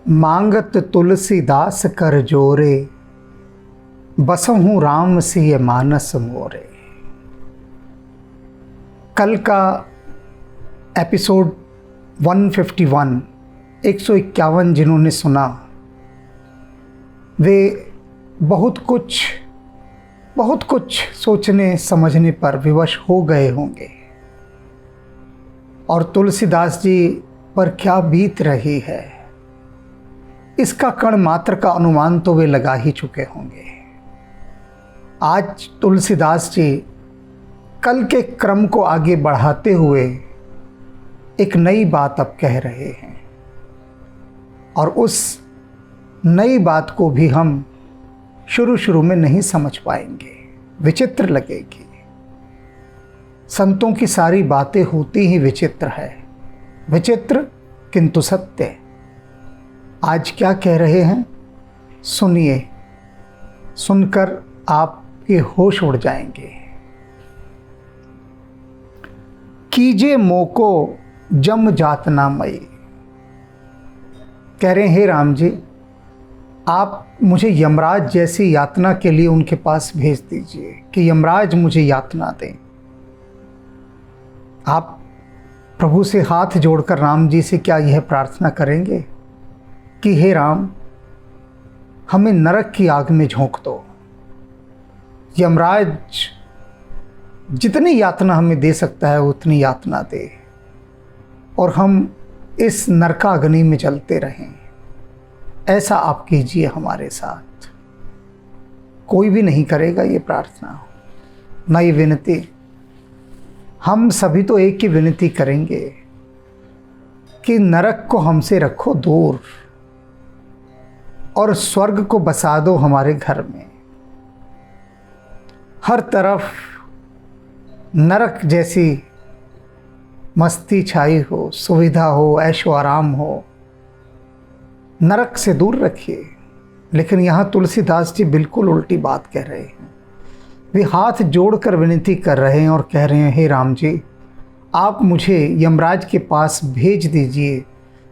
मांगत तुलसीदास कर जोरे, बसहूँ राम सिय मानस मोरे। कल का एपिसोड 151 151 जिन्होंने सुना वे बहुत कुछ सोचने समझने पर विवश हो गए होंगे और तुलसीदास जी पर क्या बीत रही है इसका कण मात्र का अनुमान तो वे लगा ही चुके होंगे। आज तुलसीदास जी कल के क्रम को आगे बढ़ाते हुए एक नई बात अब कह रहे हैं और उस नई बात को भी हम शुरू में नहीं समझ पाएंगे, विचित्र लगेगी। संतों की सारी बातें होती ही विचित्र है, विचित्र किंतु सत्य। आज क्या कह रहे हैं सुनिए, सुनकर आपके होश उड़ जाएंगे। कीजे मोको जम जातना मई। कह रहे हैं हे राम जी, आप मुझे यमराज जैसी यातना के लिए उनके पास भेज दीजिए कि यमराज मुझे यातना दें। आप प्रभु से हाथ जोड़कर राम जी से क्या यह प्रार्थना करेंगे कि हे राम, हमें नरक की आग में झोंक दो, यमराज जितनी यातना हमें दे सकता है उतनी यातना दे और हम इस नरकाग्नि में जलते रहें, ऐसा आप कीजिए हमारे साथ। कोई भी नहीं करेगा ये प्रार्थना, ना ये विनती। हम सभी तो एक ही विनती करेंगे कि नरक को हमसे रखो दूर और स्वर्ग को बसा दो हमारे घर में। हर तरफ नरक जैसी मस्ती छाई हो, सुविधा हो, ऐशो आराम हो, नरक से दूर रखिए। लेकिन यहाँ तुलसीदास जी बिल्कुल उल्टी बात कह रहे हैं। वे हाथ जोड़कर विनती कर रहे हैं और कह रहे हैं हे राम जी, आप मुझे यमराज के पास भेज दीजिए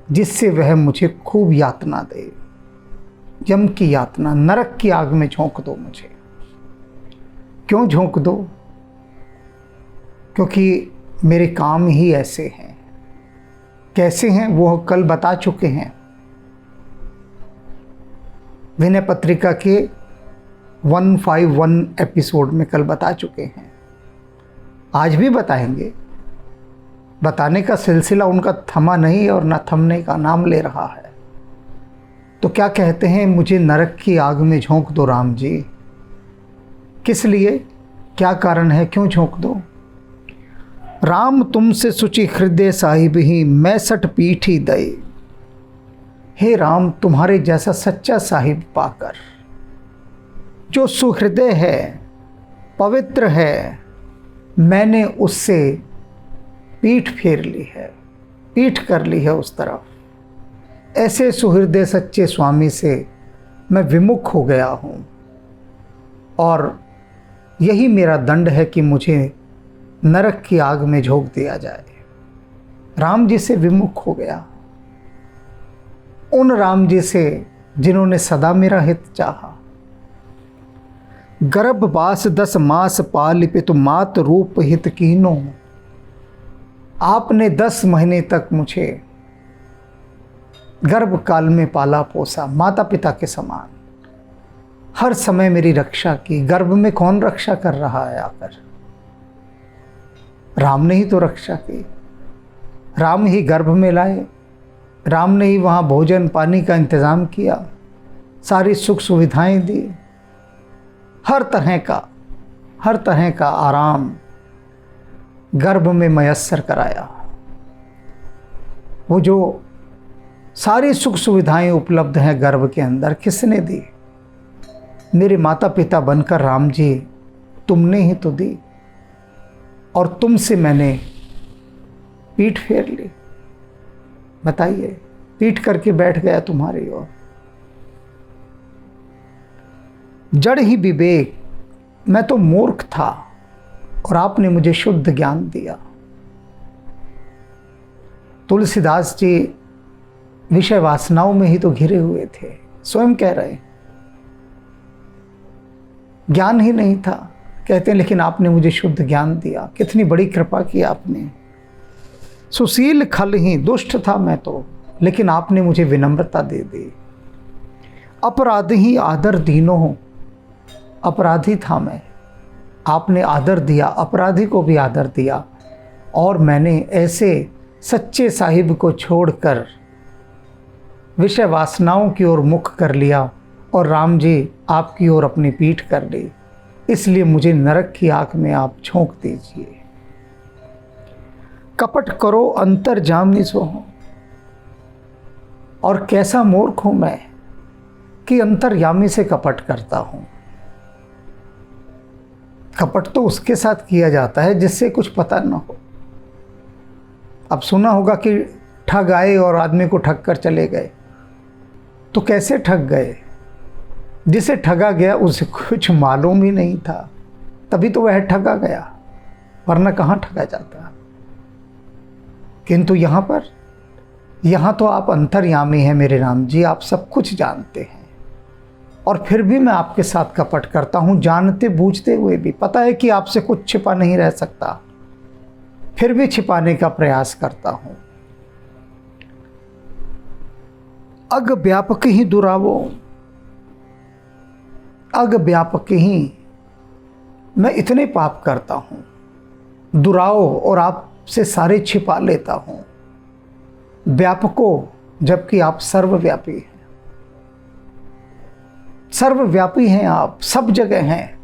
जिससे वह मुझे खूब यातना दे, यम की यातना, नरक की आग में झोंक दो मुझे। क्यों झोंक दो? क्योंकि मेरे काम ही ऐसे हैं। कैसे हैं वो कल बता चुके हैं, विनय पत्रिका के 151 एपिसोड में कल बता चुके हैं, आज भी बताएंगे। बताने का सिलसिला उनका थमा नहीं और न थमने का नाम ले रहा है। तो क्या कहते हैं, मुझे नरक की आग में झोंक दो राम जी। किस लिए, क्या कारण है, क्यों झोंक दो? राम तुमसे सुचि हृदय साहिब ही, मैं सठ पीठी दई। हे राम, तुम्हारे जैसा सच्चा साहिब पाकर, जो सुहृदय है, पवित्र है, मैंने उससे पीठ फेर ली है, पीठ कर ली है उस तरफ। ऐसे सुहृदय सच्चे स्वामी से मैं विमुख हो गया हूँ और यही मेरा दंड है कि मुझे नरक की आग में झोंक दिया जाए। राम जी से विमुख हो गया, उन राम जी से जिन्होंने सदा मेरा हित चाहा। गर्भवास 10 मास पालिपित मात रूप हित कीनो। आपने 10 महीने तक मुझे गर्भ काल में पाला पोसा, माता पिता के समान, हर समय मेरी रक्षा की। गर्भ में कौन रक्षा कर रहा है आकर? राम ने ही तो रक्षा की। राम ही गर्भ में लाए, राम ने ही वहाँ भोजन पानी का इंतज़ाम किया, सारी सुख सुविधाएं दी, हर तरह का आराम गर्भ में मयस्सर कराया। वो जो सारी सुख सुविधाएं उपलब्ध हैं गर्भ के अंदर, किसने दी? मेरे माता पिता बनकर राम जी तुमने ही तो दी और तुमसे मैंने पीठ फेर ली। बताइए, पीठ करके बैठ गया तुम्हारी ओर। जड़ ही विवेक, मैं तो मूर्ख था और आपने मुझे शुद्ध ज्ञान दिया। तुलसीदास जी विषय वासनाओं में ही तो घिरे हुए थे। स्वयं कह रहे, ज्ञान ही नहीं था। कहते हैं लेकिन आपने मुझे शुद्ध ज्ञान दिया, कितनी बड़ी कृपा की आपने। सुशील खल ही, दुष्ट था मैं तो, लेकिन आपने मुझे विनम्रता दे दी। अपराधी ही आदर दीनो हो, अपराधी था मैं, आपने आदर दिया, अपराधी को भी आदर दिया। और मैंने ऐसे सच्चे साहिब को छोड़कर विषय वासनाओं की ओर मुख कर लिया और राम जी आपकी ओर अपनी पीठ कर ली। इसलिए मुझे नरक की आग में आप झोंक दीजिए। कपट करो अंतर्जामी सो हो, और कैसा मूर्ख हूं मैं कि अंतर्यामी से कपट करता हूं। कपट तो उसके साथ किया जाता है जिससे कुछ पता न हो। अब सुना होगा कि ठग आए और आदमी को ठग कर चले गए, तो कैसे ठग गए? जिसे ठगा गया उसे कुछ मालूम ही नहीं था, तभी तो वह ठगा गया, वरना कहाँ ठगा जाता। किंतु यहाँ तो आप अंतर्यामी हैं मेरे राम जी, आप सब कुछ जानते हैं, और फिर भी मैं आपके साथ कपट करता हूँ, जानते बूझते हुए भी। पता है कि आपसे कुछ छिपा नहीं रह सकता, फिर भी छिपाने का प्रयास करता हूँ। अग व्यापक ही दुरावो, अग व्यापक ही, मैं इतने पाप करता हूँ, दुराओ, और आपसे सारे छिपा लेता हूँ। व्यापको, जबकि आप सर्वव्यापी हैं, सर्वव्यापी हैं आप, सब जगह हैं।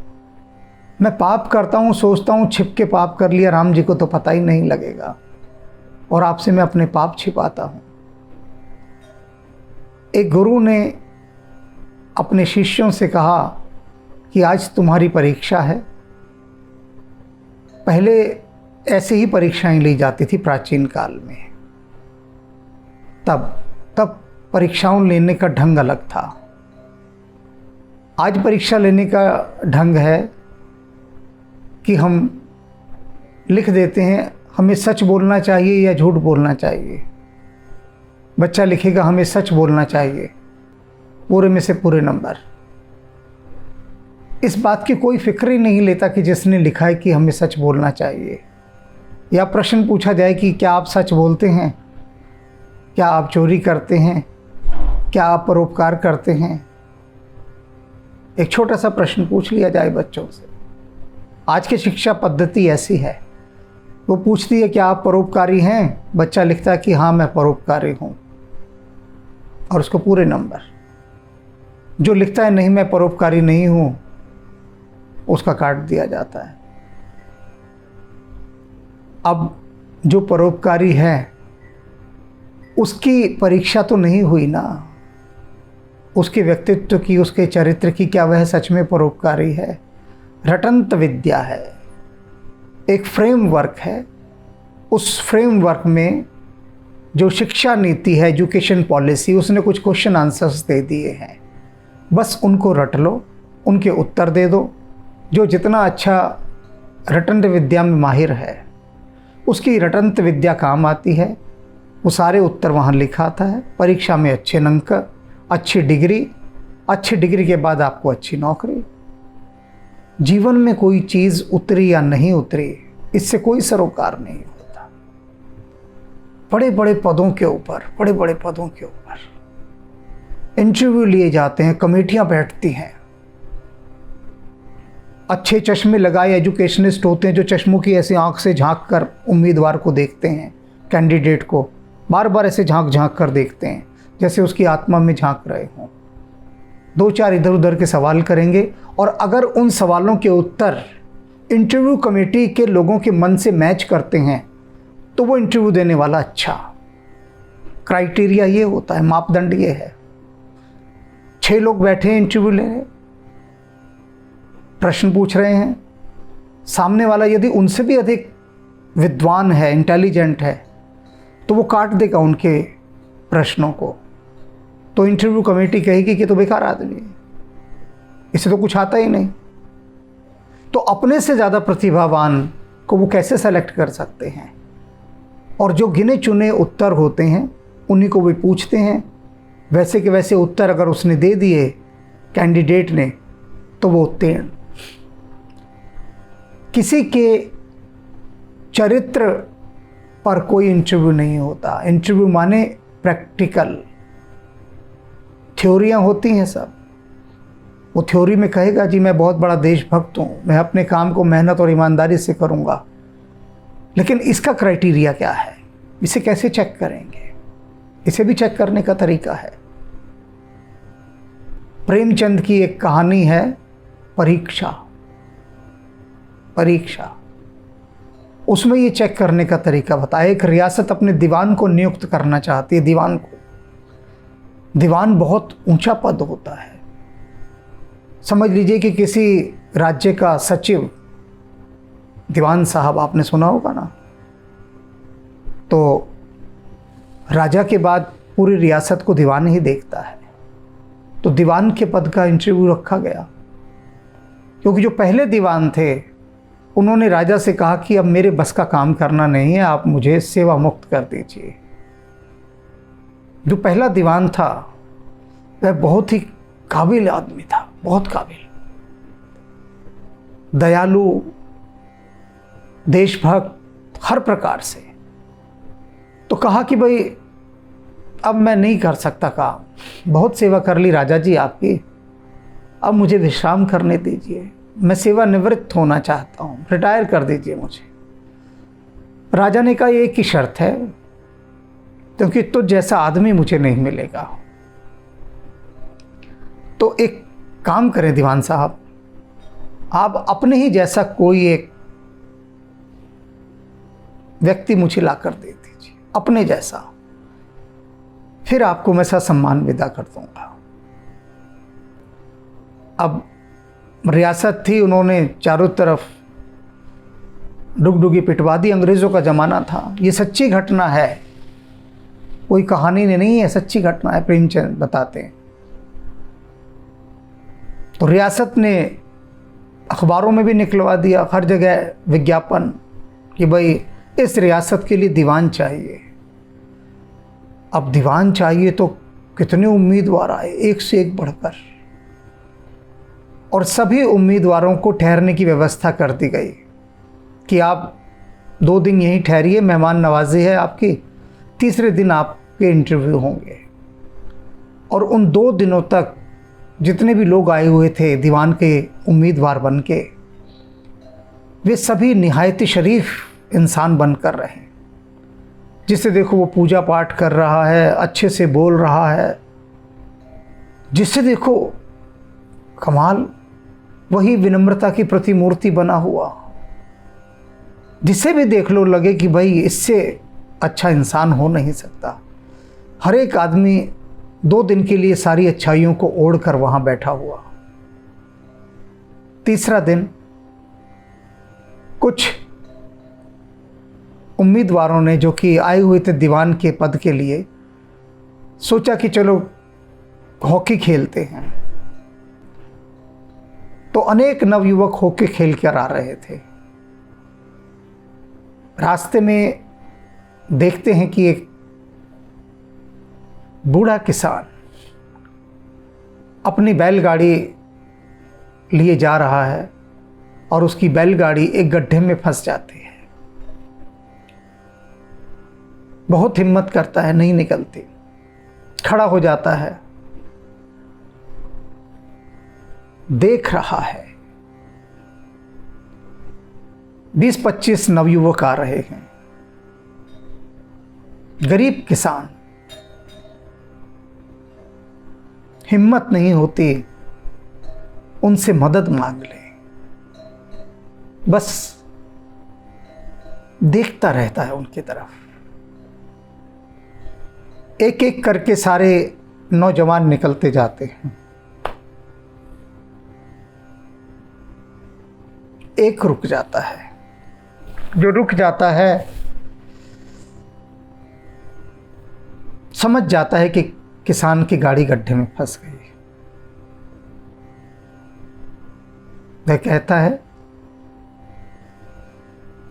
मैं पाप करता हूँ, सोचता हूँ छिप के पाप कर लिया, राम जी को तो पता ही नहीं लगेगा, और आपसे मैं अपने पाप छिपाता हूँ। एक गुरु ने अपने शिष्यों से कहा कि आज तुम्हारी परीक्षा है। पहले ऐसे ही परीक्षाएं ली जाती थी प्राचीन काल में, तब परीक्षाओं लेने का ढंग अलग था। आज परीक्षा लेने का ढंग है कि हम लिख देते हैं हमें सच बोलना चाहिए या झूठ बोलना चाहिए। बच्चा लिखेगा हमें सच बोलना चाहिए, पूरे में से पूरे नंबर। इस बात की कोई फिक्र ही नहीं लेता कि जिसने लिखा है कि हमें सच बोलना चाहिए। या प्रश्न पूछा जाए कि क्या आप सच बोलते हैं, क्या आप चोरी करते हैं, क्या आप परोपकार करते हैं, एक छोटा सा प्रश्न पूछ लिया जाए बच्चों से। आज की शिक्षा पद्धति ऐसी है, वो पूछती है क्या आप परोपकारी हैं, बच्चा लिखता है कि हाँ मैं परोपकारी हूँ, और उसको पूरे नंबर। जो लिखता है नहीं मैं परोपकारी नहीं हूँ, उसका काट दिया जाता है। अब जो परोपकारी है उसकी परीक्षा तो नहीं हुई ना, उसके व्यक्तित्व की, उसके चरित्र की, क्या वह सच में परोपकारी है। रटंत विद्या है, एक फ्रेमवर्क है, उस फ्रेमवर्क में जो शिक्षा नीति है, एजुकेशन पॉलिसी, उसने कुछ क्वेश्चन आंसर्स दे दिए हैं, बस उनको रट लो, उनके उत्तर दे दो। जो जितना अच्छा रटंत विद्या में माहिर है उसकी रटंत विद्या काम आती है, वो सारे उत्तर वहाँ लिखा आता है। परीक्षा में अच्छे अंक, अच्छी डिग्री के बाद आपको अच्छी नौकरी। जीवन में कोई चीज़ उतरी या नहीं उतरी, इससे कोई सरोकार नहीं होता। बड़े बड़े पदों के ऊपर इंटरव्यू लिए जाते हैं, कमेटियां बैठती हैं, अच्छे चश्मे लगाए एजुकेशनिस्ट होते हैं जो चश्मों की ऐसी आंख से झांक कर उम्मीदवार को देखते हैं, कैंडिडेट को बार बार ऐसे झांक कर देखते हैं जैसे उसकी आत्मा में झांक रहे हों। दो चार इधर उधर के सवाल करेंगे, और अगर उन सवालों के उत्तर इंटरव्यू कमेटी के लोगों के मन से मैच करते हैं तो वो इंटरव्यू देने वाला अच्छा। क्राइटेरिया ये होता है, मापदंड ये है। 6 लोग बैठे हैं इंटरव्यू लेने, प्रश्न पूछ रहे हैं, सामने वाला यदि उनसे भी अधिक विद्वान है, इंटेलिजेंट है, तो वो काट देगा उनके प्रश्नों को। तो इंटरव्यू कमेटी कहेगी कि तो बेकार आदमी है, इसे तो कुछ आता ही नहीं। तो अपने से ज़्यादा प्रतिभावान को वो कैसे सेलेक्ट कर सकते हैं? और जो गिने चुने उत्तर होते हैं उन्हीं को भी पूछते हैं, वैसे के वैसे उत्तर अगर उसने दे दिए कैंडिडेट ने तो वो उत्तीर्ण। किसी के चरित्र पर कोई इंटरव्यू नहीं होता। इंटरव्यू माने प्रैक्टिकल। थ्योरियाँ होती हैं सब, वो थ्योरी में कहेगा जी मैं बहुत बड़ा देशभक्त हूँ, मैं अपने काम को मेहनत और ईमानदारी से करूँगा, लेकिन इसका क्राइटेरिया क्या है, इसे कैसे चेक करेंगे? इसे भी चेक करने का तरीका है। प्रेमचंद की एक कहानी है परीक्षा। उसमें ये चेक करने का तरीका बताया। एक रियासत अपने दीवान को नियुक्त करना चाहती है। दीवान बहुत ऊंचा पद होता है। समझ लीजिए कि किसी राज्य का सचिव दीवान साहब, आपने सुना होगा ना, तो राजा के बाद पूरी रियासत को दीवान ही देखता है। तो दीवान के पद का इंटरव्यू रखा गया, क्योंकि जो पहले दीवान थे उन्होंने राजा से कहा कि अब मेरे बस का काम करना नहीं है, आप मुझे सेवा मुक्त कर दीजिए। जो पहला दीवान था वह बहुत ही काबिल आदमी था, बहुत काबिल, दयालु, देशभक्त, हर प्रकार से। तो कहा कि भाई अब मैं नहीं कर सकता काम, बहुत सेवा कर ली राजा जी आपकी, अब मुझे विश्राम करने दीजिए, मैं सेवानिवृत्त होना चाहता हूँ, रिटायर कर दीजिए मुझे। राजा ने कहा एक ही शर्त है, क्योंकि तुझ जैसा आदमी मुझे नहीं मिलेगा। तो एक काम करें दीवान साहब, आप अपने ही जैसा कोई एक व्यक्ति मुझे ला कर दे दीजिए, अपने जैसा, फिर आपको मैं ससम्मान विदा कर दूंगा। अब रियासत थी, उन्होंने चारों तरफ डुगडुगी पिटवा दी। अंग्रेज़ों का ज़माना था, ये सच्ची घटना है, कोई कहानी नहीं है, सच्ची घटना है, प्रेमचंद बताते हैं। तो रियासत ने अखबारों में भी निकलवा दिया, हर जगह विज्ञापन कि भाई इस रियासत के लिए दीवान चाहिए। अब दीवान चाहिए तो कितने उम्मीदवार आए, एक से एक बढ़कर, और सभी उम्मीदवारों को ठहरने की व्यवस्था कर दी गई कि आप 2 दिन यहीं ठहरिए, मेहमान नवाजी है आपकी, तीसरे दिन आपके इंटरव्यू होंगे। और उन 2 दिनों तक जितने भी लोग आए हुए थे दीवान के उम्मीदवार बन के, वे सभी निहायत शरीफ इंसान बनकर रहे। जिसे देखो वो पूजा पाठ कर रहा है, अच्छे से बोल रहा है, जिसे देखो कमाल, वही विनम्रता की प्रतिमूर्ति बना हुआ। जिसे भी देख लो लगे कि भाई इससे अच्छा इंसान हो नहीं सकता। हर एक आदमी 2 दिन के लिए सारी अच्छाइयों को ओढ़ कर वहाँ बैठा हुआ। तीसरा दिन कुछ उम्मीदवारों ने, जो कि आए हुए थे दीवान के पद के लिए, सोचा कि चलो हॉकी खेलते हैं। तो अनेक नवयुवक हॉकी खेल कर आ रहे थे। रास्ते में देखते हैं कि एक बूढ़ा किसान अपनी बैलगाड़ी लिए जा रहा है और उसकी बैलगाड़ी एक गड्ढे में फंस जाती है। बहुत हिम्मत करता है, नहीं निकलती, खड़ा हो जाता है, देख रहा है 20-25 नवयुवक आ रहे हैं। गरीब किसान, हिम्मत नहीं होती उनसे मदद मांग ले, बस देखता रहता है उनकी तरफ। एक एक करके सारे नौजवान निकलते जाते हैं। एक रुक जाता है। जो रुक जाता है समझ जाता है कि किसान की गाड़ी गड्ढे में फंस गई। वह कहता है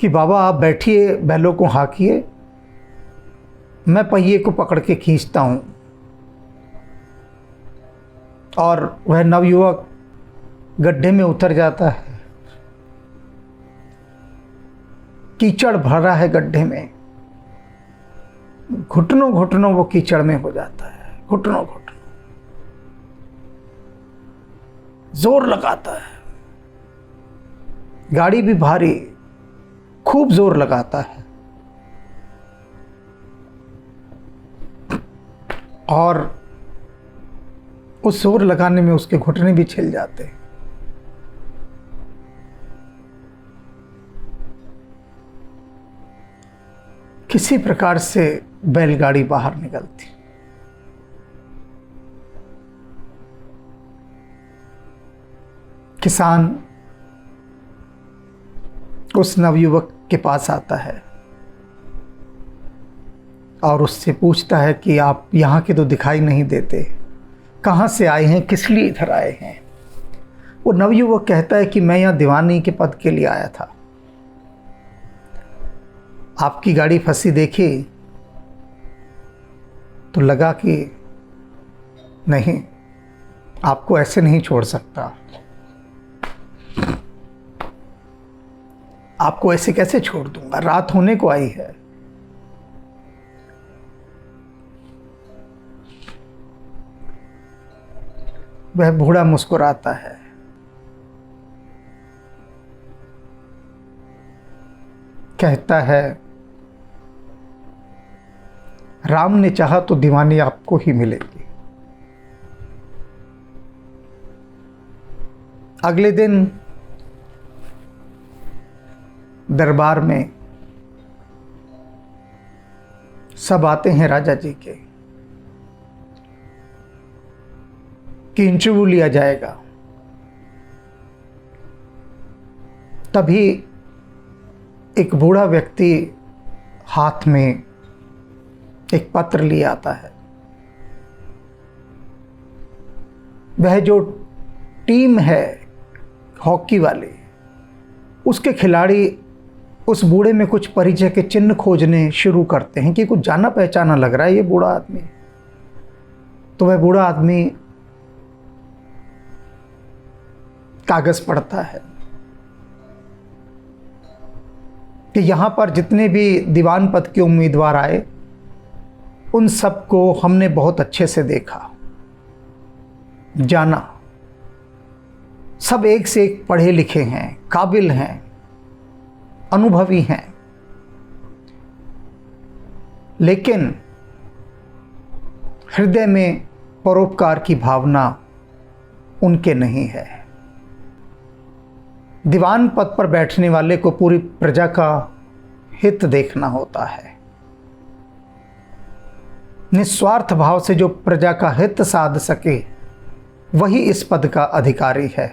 कि बाबा आप बैठिए, बैलों को हाँकिए, मैं पहिए को पकड़ के खींचता हूँ और वह नवयुवक गड्ढे में उतर जाता है। कीचड़ भरा है गड्ढे में, घुटनों घुटनों वो कीचड़ में हो जाता है, घुटनों घुटनों जोर लगाता है। गाड़ी भी भारी, खूब जोर लगाता है और उस जोर लगाने में उसके घुटने भी छिल जाते हैं। किसी प्रकार से बैलगाड़ी बाहर निकलती। किसान उस नवयुवक के पास आता है और उससे पूछता है कि आप यहाँ के तो दिखाई नहीं देते, कहाँ से आए हैं, किस लिए इधर आए हैं। वो नवयुवक कहता है कि मैं यहाँ दीवानी के पद के लिए आया था। आपकी गाड़ी फंसी देखी तो लगा कि नहीं, आपको ऐसे नहीं छोड़ सकता, आपको ऐसे कैसे छोड़ दूंगा, रात होने को आई है। वह बूढ़ा मुस्कुराता है, कहता है राम ने चाहा तो दीवानी आपको ही मिलेगी। अगले दिन दरबार में सब आते हैं राजा जी के कि इंटरव्यू लिया जाएगा। तभी एक बूढ़ा व्यक्ति हाथ में एक पत्र लिए आता है। वह जो टीम है हॉकी वाली, उसके खिलाड़ी उस बूढ़े में कुछ परिचय के चिन्ह खोजने शुरू करते हैं कि कुछ जाना पहचाना लग रहा है ये बूढ़ा आदमी। तो वह बूढ़ा आदमी कागज पढ़ता है कि यहाँ पर जितने भी दीवान पद के उम्मीदवार आए उन सबको हमने बहुत अच्छे से देखा, जाना। सब एक से एक पढ़े लिखे हैं, काबिल हैं, अनुभवी हैं, लेकिन हृदय में परोपकार की भावना उनके नहीं है। दीवान पद पर बैठने वाले को पूरी प्रजा का हित देखना होता है। निस्वार्थ भाव से जो प्रजा का हित साध सके वही इस पद का अधिकारी है।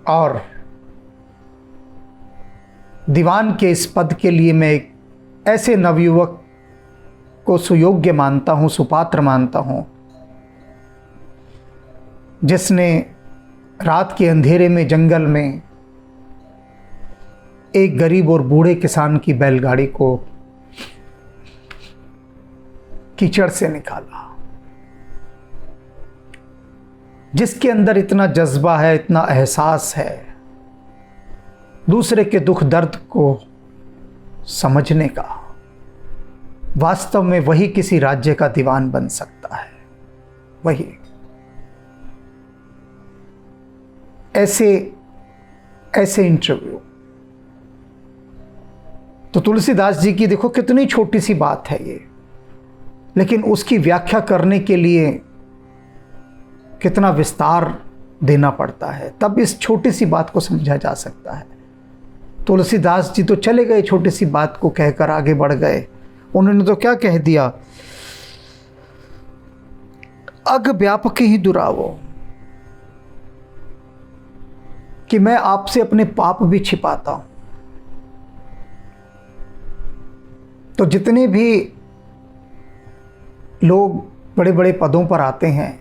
और दीवान के इस पद के लिए मैं एक ऐसे नवयुवक को सुयोग्य मानता हूं, सुपात्र मानता हूं, जिसने रात के अंधेरे में जंगल में एक गरीब और बूढ़े किसान की बैलगाड़ी को कीचड़ से निकाला, जिसके अंदर इतना जज्बा है, इतना एहसास है दूसरे के दुख दर्द को समझने का। वास्तव में वही किसी राज्य का दीवान बन सकता है। वही ऐसे इंटरव्यू। तो तुलसीदास जी की देखो कितनी छोटी सी बात है ये, लेकिन उसकी व्याख्या करने के लिए कितना विस्तार देना पड़ता है, तब इस छोटी सी बात को समझा जा सकता है। तुलसीदास जी तो चले गए, छोटी सी बात को कहकर आगे बढ़ गए। उन्होंने तो क्या कह दिया, अग व्यापक ही दुरावो, कि मैं आपसे अपने पाप भी छिपाता हूं। तो जितने भी लोग बड़े बड़े पदों पर आते हैं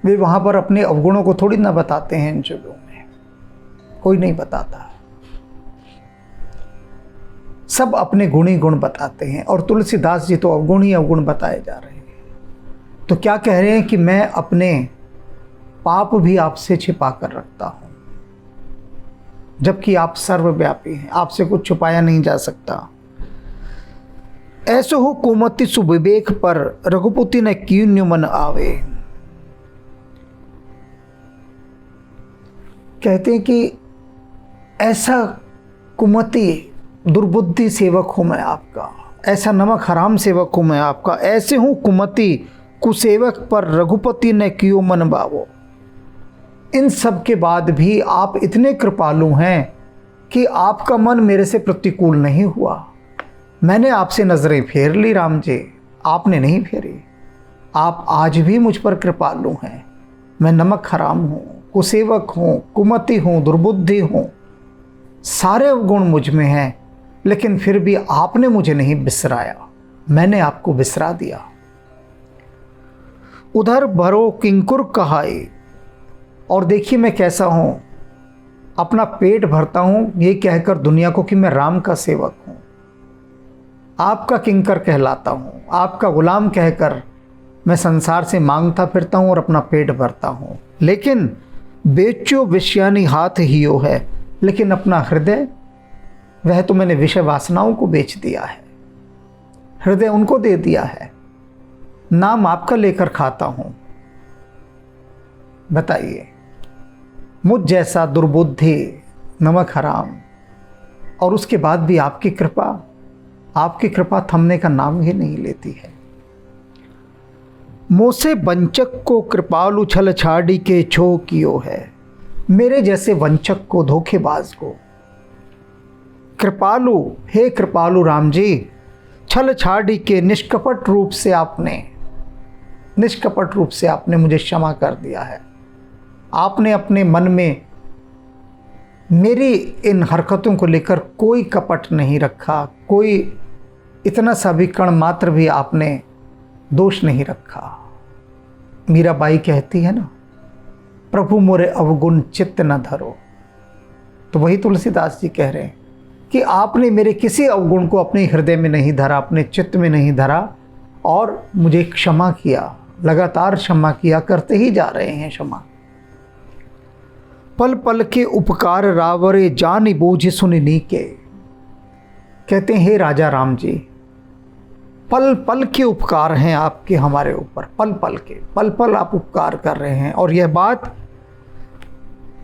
वे वहां पर अपने अवगुणों को थोड़ी ना बताते हैं। इन जगहों में कोई नहीं बताता। सब अपने गुण ही गुण बताते हैं और तुलसीदास जी तो अवगुण ही अवगुण बताए जा रहे हैं। तो क्या कह रहे हैं कि मैं अपने पाप भी आपसे छिपा कर रखता हूं, जबकि आप सर्वव्यापी हैं, आपसे कुछ छुपाया नहीं जा सकता। ऐसो हो कुमति सुविवेक पर, रघुपति ने कीन्यु मन आवे। कहते हैं कि ऐसा कुमति दुर्बुद्धि सेवक हूं मैं आपका, ऐसा नमक हराम सेवक हूं मैं आपका। ऐसे हूं कुमति कुसेवक पर, रघुपति ने कियो मन भावो। इन सब के बाद भी आप इतने कृपालु हैं कि आपका मन मेरे से प्रतिकूल नहीं हुआ। मैंने आपसे नजरें फेर ली राम जी, आपने नहीं फेरी। आप आज भी मुझ पर कृपालु हैं। मैं नमक हराम हूं, कुसेवक हूं, कुमति हूं, दुर्बुद्धि हूं, सारे गुण मुझ में हैं, लेकिन फिर भी आपने मुझे नहीं बिसराया, मैंने आपको बिसरा दिया। उधर भरो किंकुर कहाई, और देखिए मैं कैसा हूं, अपना पेट भरता हूं ये कहकर दुनिया को कि मैं राम का सेवक हूं, आपका किंकर कहलाता हूं, आपका गुलाम कहकर मैं संसार से मांगता फिरता हूं और अपना पेट भरता हूं। लेकिन बेचो विषयानी हाथ हियो है, लेकिन अपना हृदय वह तो मैंने विषय वासनाओं को बेच दिया है, हृदय उनको दे दिया है, नाम आपका लेकर खाता हूं। बताइए, मुझ जैसा दुर्बुद्धि नमक हराम, और उसके बाद भी आपकी कृपा थमने का नाम ही नहीं लेती है। मोसे वंचक को कृपालु छल छाड़ी के छो कियो है। मेरे जैसे वंचक को, धोखेबाज को कृपालु, हे कृपालु राम जी, छल छाड़ी के निष्कपट रूप से आपने मुझे क्षमा कर दिया है। आपने अपने मन में मेरी इन हरकतों को लेकर कोई कपट नहीं रखा, कोई इतना सा भी कण मात्र भी आपने दोष नहीं रखा। मीराबाई कहती है ना, प्रभु मोरे अवगुण चित्त न धरो। तो वही तुलसीदास जी कह रहे हैं कि आपने मेरे किसी अवगुण को अपने हृदय में नहीं धरा, अपने चित्त में नहीं धरा, और मुझे क्षमा किया, लगातार क्षमा किया, करते ही जा रहे हैं क्षमा। पल पल के उपकार रावरे जान बूझ सुनि नीके। कहते हैं हे राजा राम जी, पल पल के उपकार हैं आपके हमारे ऊपर, पल पल आप उपकार कर रहे हैं। और यह बात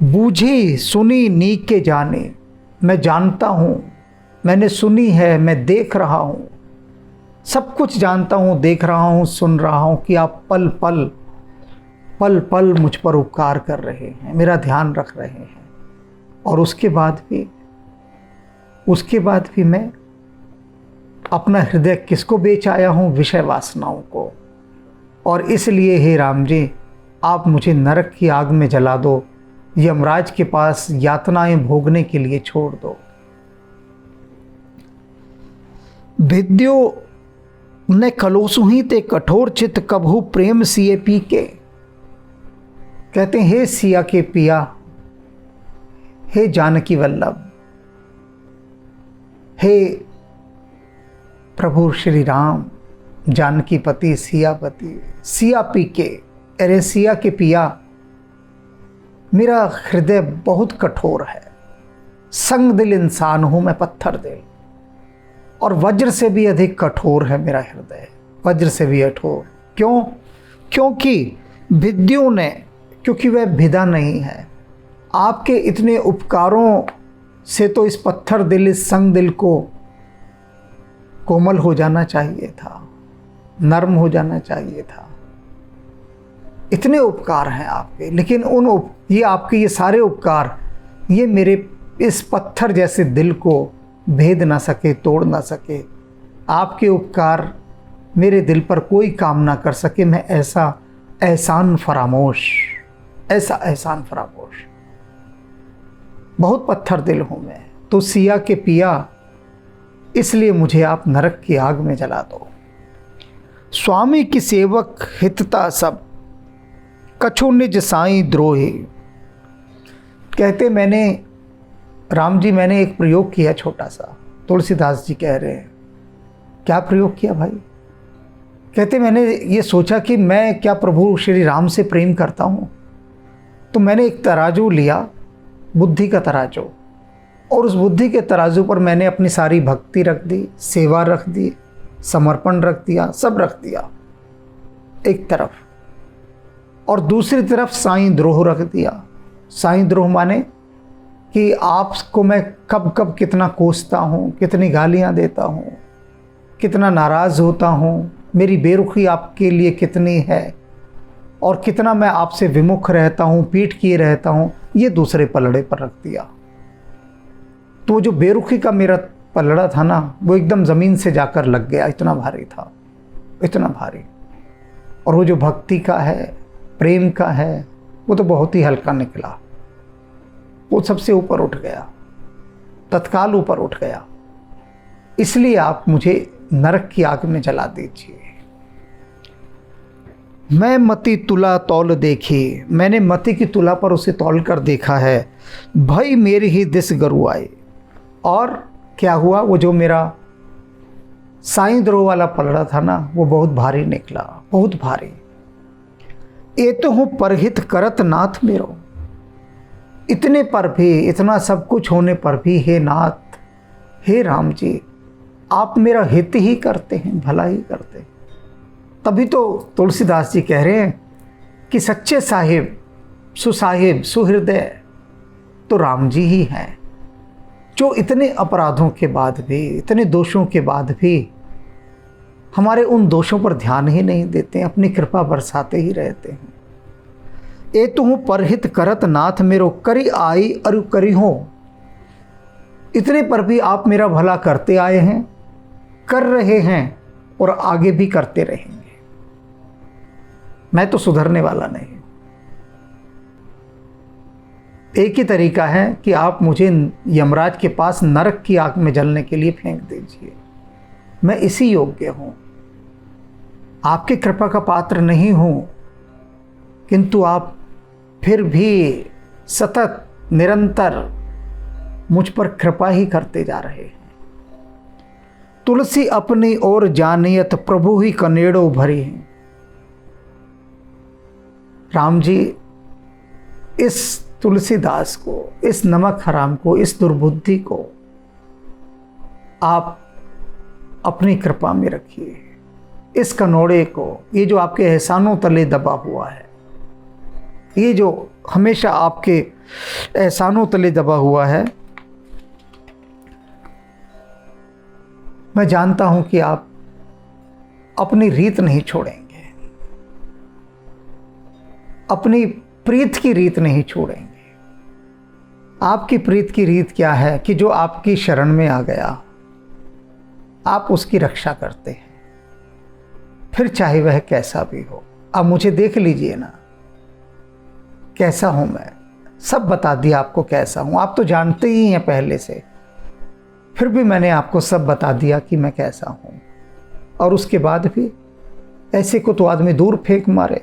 बूझी सुनी नीके जाने, मैं जानता हूँ, मैंने सुनी है, मैं देख रहा हूँ, सब कुछ जानता हूँ, देख रहा हूँ, सुन रहा हूँ कि आप पल पल मुझ पर उपकार कर रहे हैं, मेरा ध्यान रख रहे हैं। और उसके बाद भी मैं अपना हृदय किसको बेच आया हूँ? विषय वासनाओं को। और इसलिए हे राम जी, आप मुझे नरक की आग में जला दो, यमराज के पास यातनाएं भोगने के लिए छोड़ दो। भिद्यो ने कलोसुही ते कठोर चित्त कभू प्रेम सिए पी के। कहते हैं हे सिया के पिया, हे जानकी वल्लभ, हे प्रभु श्री राम, जानकी पति, सियापति, सिया पी के, अरे सिया के पिया, मेरा हृदय बहुत कठोर है, संग दिल इंसान हूं मैं, पत्थर दिल, और वज्र से भी अधिक कठोर है मेरा हृदय, वज्र से भी कठोर। क्यों? क्योंकि भिद्यों ने, क्योंकि वह भिदा नहीं है। आपके इतने उपकारों से तो इस पत्थर दिल, इस संग दिल को कोमल हो जाना चाहिए था, नर्म हो जाना चाहिए था। इतने उपकार हैं आपके, लेकिन ये आपके ये सारे उपकार, ये मेरे इस पत्थर जैसे दिल को भेद ना सके, तोड़ ना सके। आपके उपकार मेरे दिल पर कोई काम ना कर सके। मैं ऐसा एहसान फरामोश, बहुत पत्थर दिल हूं मैं। तो सिया के पिया, इसलिए मुझे आप नरक की आग में जला दो। स्वामी की सेवक हितता सब, कछु निज साईं द्रोही। कहते मैंने, राम जी, मैंने एक प्रयोग किया छोटा सा, तुलसीदास जी कह रहे हैं। क्या प्रयोग किया भाई? कहते मैंने ये सोचा कि मैं क्या प्रभु श्री राम से प्रेम करता हूँ, तो मैंने एक तराजू लिया, बुद्धि का तराजू, और उस बुद्धि के तराजू पर मैंने अपनी सारी भक्ति रख दी, सेवा रख दी, समर्पण रख दिया, सब रख दिया एक तरफ, और दूसरी तरफ साईं द्रोह रख दिया। साईं द्रोह माने कि आपको मैं कब कब कितना कोसता हूँ, कितनी गालियाँ देता हूँ, कितना नाराज़ होता हूँ, मेरी बेरुखी आपके लिए कितनी है, और कितना मैं आपसे विमुख रहता हूँ, पीठ किए रहता हूँ, ये दूसरे पलड़े पर रख दिया। तो जो बेरुखी का मेरा पलड़ा था ना, वो एकदम ज़मीन से जाकर लग गया, इतना भारी था, इतना भारी। और वो जो भक्ति का है, प्रेम का है, वो तो बहुत ही हल्का निकला, वो सबसे ऊपर उठ गया, तत्काल ऊपर उठ गया। इसलिए आप मुझे नरक की आग में जला दीजिए। मैं मति तुला तौल देखी, मैंने मति की तुला पर उसे तौल कर देखा है। भई मेरी ही दिस गरु आए। और क्या हुआ, वो जो मेरा साईं द्रोह वाला पलड़ा था ना, वो बहुत भारी निकला, बहुत भारी। ये तो हूँ परहित करत नाथ मेरो। इतने पर भी, इतना सब कुछ होने पर भी, हे नाथ, हे राम जी, आप मेरा हित ही करते हैं, भला ही करते हैं। तभी तो तुलसीदास जी कह रहे हैं कि सच्चे साहिब, सुसाहिब, सुहृदय तो राम जी ही हैं, जो इतने अपराधों के बाद भी, इतने दोषों के बाद भी हमारे उन दोषों पर ध्यान ही नहीं देते, अपनी कृपा बरसाते ही रहते हैं। ए तुहु परहित करत नाथ मेरो, करी आई अरु करी हो। इतने पर भी आप मेरा भला करते आए हैं, कर रहे हैं, और आगे भी करते रहेंगे। मैं तो सुधरने वाला नहीं। एक ही तरीका है कि आप मुझे यमराज के पास नरक की आग में जलने के लिए फेंक दीजिए, मैं इसी योग्य हूं। आपकी कृपा का पात्र नहीं हूं, किंतु आप फिर भी सतत निरंतर मुझ पर कृपा ही करते जा रहे हैं। तुलसी अपनी ओर जानियत प्रभु ही कनेड़ो भरी हैं। राम जी, इस तुलसीदास को, इस नमक हराम को, इस दुर्बुद्धि को आप अपनी कृपा में रखिए। इस कनोड़े को, ये जो आपके एहसानों तले दबा हुआ है, ये जो हमेशा आपके एहसानों तले दबा हुआ है, मैं जानता हूं कि आप अपनी रीत नहीं छोड़ेंगे, अपनी प्रीत की रीत नहीं छोड़ेंगे। आपकी प्रीत की रीत क्या है कि जो आपकी शरण में आ गया, आप उसकी रक्षा करते हैं, फिर चाहे वह कैसा भी हो। अब मुझे देख लीजिए ना, कैसा हूं मैं, सब बता दिया आपको कैसा हूं। आप तो जानते ही हैं पहले से, फिर भी मैंने आपको सब बता दिया कि मैं कैसा हूं। और उसके बाद भी ऐसे को तो आदमी दूर फेंक मारे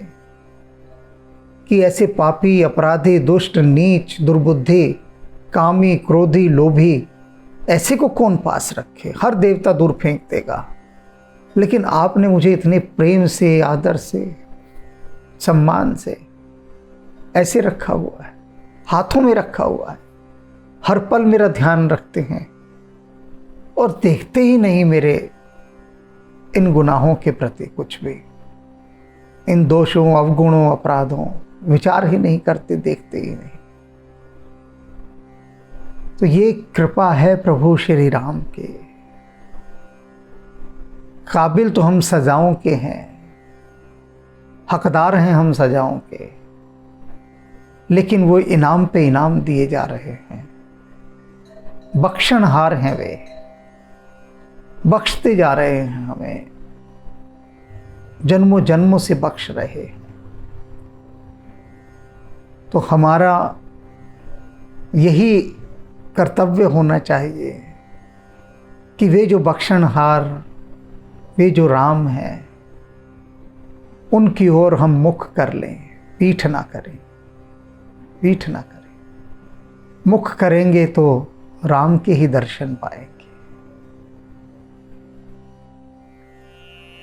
कि ऐसे पापी, अपराधी, दुष्ट, नीच, दुर्बुद्धि, कामी, क्रोधी, लोभी, ऐसे को कौन पास रखे। हर देवता दूर फेंक देगा, लेकिन आपने मुझे इतने प्रेम से, आदर से, सम्मान से ऐसे रखा हुआ है, हाथों में रखा हुआ है, हर पल मेरा ध्यान रखते हैं और देखते ही नहीं मेरे इन गुनाहों के प्रति कुछ भी, इन दोषों, अवगुणों, अपराधों विचार ही नहीं करते, देखते ही नहीं। तो ये कृपा है प्रभु श्री राम के। काबिल तो हम सजाओं के हैं, हकदार हैं हम सजाओं के, लेकिन वो इनाम पे इनाम दिए जा रहे हैं। बख्शनहार हैं वे, बख्शते जा रहे हैं हमें, जन्मों जन्मों से बख्श रहे हैं। तो हमारा यही कर्तव्य होना चाहिए कि वे जो बख्शनहार, वे जो राम हैं, उनकी ओर हम मुख कर लें, पीठ ना करें, पीठ ना करें। मुख करेंगे तो राम के ही दर्शन पाएंगे।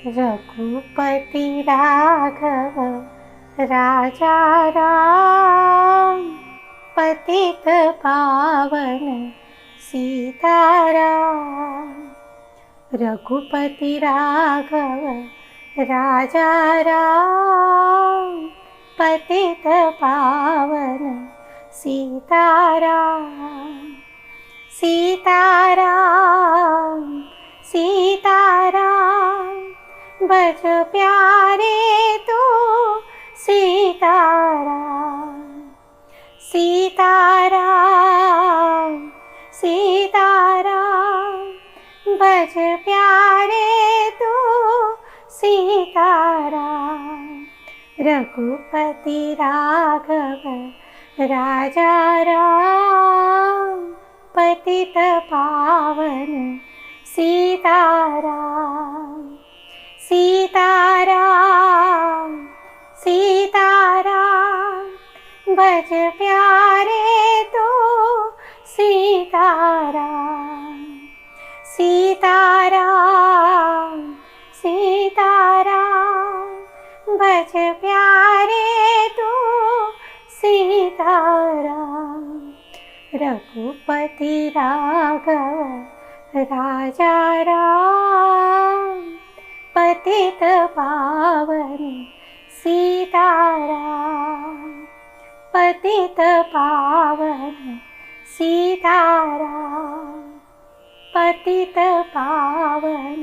रघुपति राघव राजा राम, पतित पावन सीताराम। रघुपति राघव राजा राम, पतित पावन सीताराम। सीताराम सीताराम, बज प्यारे तो सीताराम। सीताराम सीताराम, बज प्यारे तो सीताराम। रघुपति राघव राजा राम, पतित पावन सीताराम। सीताराम सीताराम, बज प्यारे तो सीताराम। सीताराम सीताराम, बज प्यारे तो सीताराम। रघुपति राघव राजा राम, पतित पावन सीताराम। पतित पावन सीताराम, पतित पावन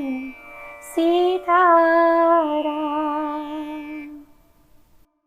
सीताराम।